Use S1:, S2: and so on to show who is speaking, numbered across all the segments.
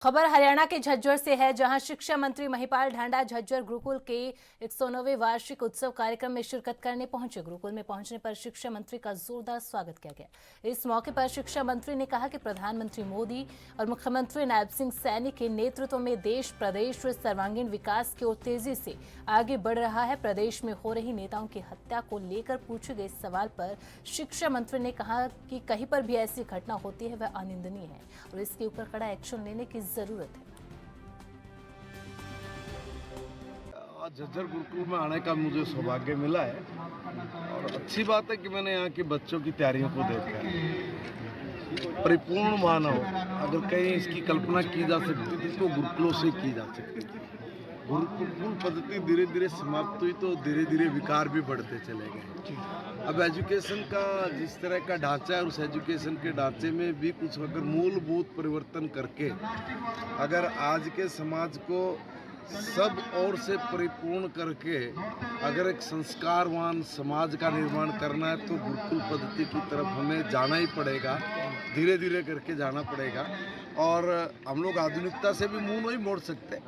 S1: खबर हरियाणा के झज्जर से है, जहां शिक्षा मंत्री महिपाल ढांडा झज्जर गुरुकुल के 109वें वार्षिक उत्सव कार्यक्रम में शिरकत करने पहुंचे। गुरुकुल में पहुंचने पर शिक्षा मंत्री का जोरदार स्वागत किया गया। इस मौके पर शिक्षा मंत्री ने कहा कि प्रधानमंत्री मोदी और मुख्यमंत्री नायब सिंह सैनी के नेतृत्व में देश प्रदेश सर्वांगीण विकास की ओर तेजी से आगे बढ़ रहा है। प्रदेश में हो रही नेताओं की हत्या को लेकर पूछे गए सवाल पर शिक्षा मंत्री ने कहा कि कहीं पर भी ऐसी घटना होती है वह अनिंदनीय है और इसके ऊपर कड़ा एक्शन लेने की जरूरत है।
S2: आज झज्जर गुरुकुल में आने का मुझे सौभाग्य मिला है और अच्छी बात है कि मैंने यहाँ के बच्चों की तैयारियों को देखा है। परिपूर्ण मानव अगर कहीं इसकी कल्पना की जा सकती थी तो गुरुकुलों से की जा सकती थी। गुरुकुल पद्धति धीरे धीरे समाप्त हुई तो धीरे धीरे विकार भी बढ़ते चले गए। अब एजुकेशन का जिस तरह का ढांचा है उस एजुकेशन के ढांचे में भी कुछ अगर मूलभूत परिवर्तन करके अगर आज के समाज को सब ओर से परिपूर्ण करके अगर एक संस्कारवान समाज का निर्माण करना है तो गुरुकुल पद्धति की तरफ हमें जाना ही पड़ेगा, धीरे धीरे करके जाना पड़ेगा। और हम लोग आधुनिकता से भी मुंह नहीं मोड़ सकते।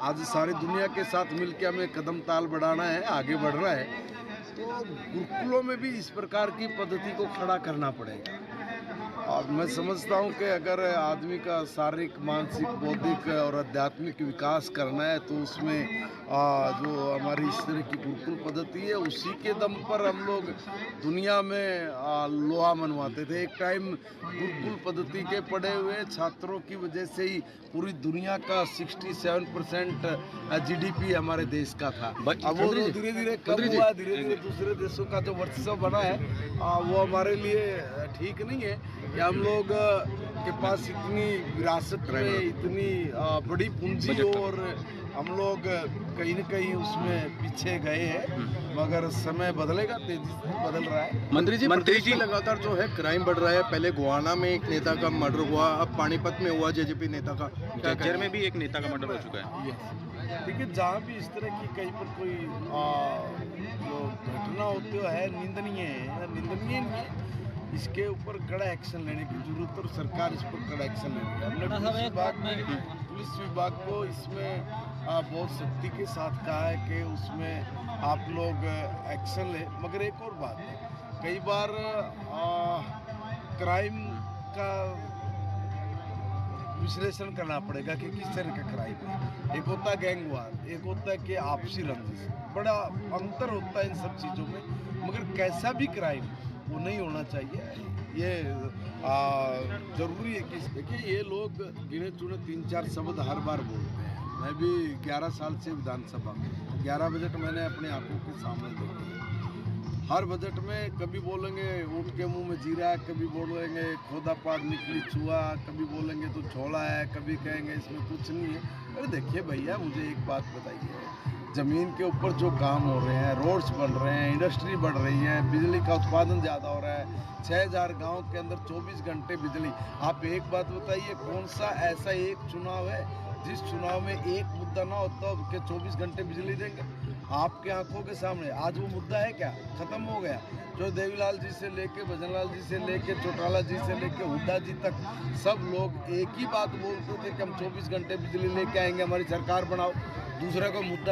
S2: आज सारी दुनिया के साथ मिलकर हमें कदम ताल बढ़ाना है, आगे बढ़ना है, तो गुरुकुलों में भी इस प्रकार की पद्धति को खड़ा करना पड़ेगा। और मैं समझता हूँ कि अगर आदमी का शारीरिक, मानसिक, बौद्धिक और आध्यात्मिक विकास करना है तो उसमें जो हमारी इस तरह की गुरुकुल पद्धति है उसी के दम पर हम लोग दुनिया में लोहा मनवाते थे। एक टाइम गुरुकुल पद्धति के पढ़े हुए छात्रों की वजह से ही पूरी दुनिया का 67% GDP हमारे देश का था। अब वो धीरे धीरे कम हुआ, धीरे धीरे दूसरे देशों का जो वर्चस्व बना है वो हमारे लिए ठीक नहीं है कि हम लोग के पास इतनी विरासत में इतनी बड़ी पूंजी हो और हम लोग कहीं न कहीं उसमें पीछे गए हैं। मगर समय बदलेगा, तेजी से बदल रहा है।
S3: मंत्री जी लगातार जो है क्राइम बढ़ रहा है। पहले गोहाना में एक नेता का मर्डर हुआ, अब पानीपत में हुआ जेजेपी नेता का,
S4: झज्जर में भी एक नेता का मर्डर हो चुका है।
S2: देखिए, जहाँ भी इस तरह की कहीं पर कोई जो घटना होती है निंदनीय है, निंदनीय नहीं है। इसके ऊपर कड़ा एक्शन लेने की जरूरत है और सरकार इस पर कड़ा एक्शन ले रही है। हमने पुलिस विभाग को इसमें बहुत सख्ती के साथ कहा है कि उसमें आप लोग एक्शन ले। मगर एक और बात है, कई बार क्राइम का विश्लेषण करना पड़ेगा कि किस तरह का क्राइम है। एक होता है गैंगवार, एक होता है कि आपसी रंजिश, बड़ा अंतर होता है इन सब चीज़ों में। मगर कैसा भी क्राइम वो नहीं होना चाहिए। ये जरूरी है कि देखिए, ये लोग गिने चुने 3-4 शब्द हर बार बोलते हैं। मैं भी 11 साल से विधानसभा में 11 बजट मैंने अपने आंखों के सामने देखे। हर बजट में कभी बोलेंगे ऊँट के मुंह में जीरा है, कभी बोलेंगे खोदा पात निकली चूहा, कभी बोलेंगे तो छोड़ा है, कभी कहेंगे इसमें कुछ नहीं है। अरे देखिए भैया, मुझे एक बात बताइए, ज़मीन के ऊपर जो काम हो रहे हैं, रोड्स बन रहे हैं, इंडस्ट्री बढ़ रही है, बिजली का उत्पादन ज़्यादा हो रहा है, 6000 गांव के अंदर 24 घंटे बिजली। आप एक बात बताइए, कौन सा ऐसा एक चुनाव है जिस चुनाव में एक मुद्दा ना होता कि 24 घंटे बिजली देंगे? आपके आंखों के सामने आज वो मुद्दा है क्या? खत्म हो गया। जो देवीलाल जी से लेके भजनलाल जी से लेके चौटाला जी से लेके हुड्डा जी तक सब लोग एक ही बात बोलते थे कि हम 24 घंटे बिजली लेके आएंगे, हमारी सरकार बनाओ। दूसरा कोई मुद्दा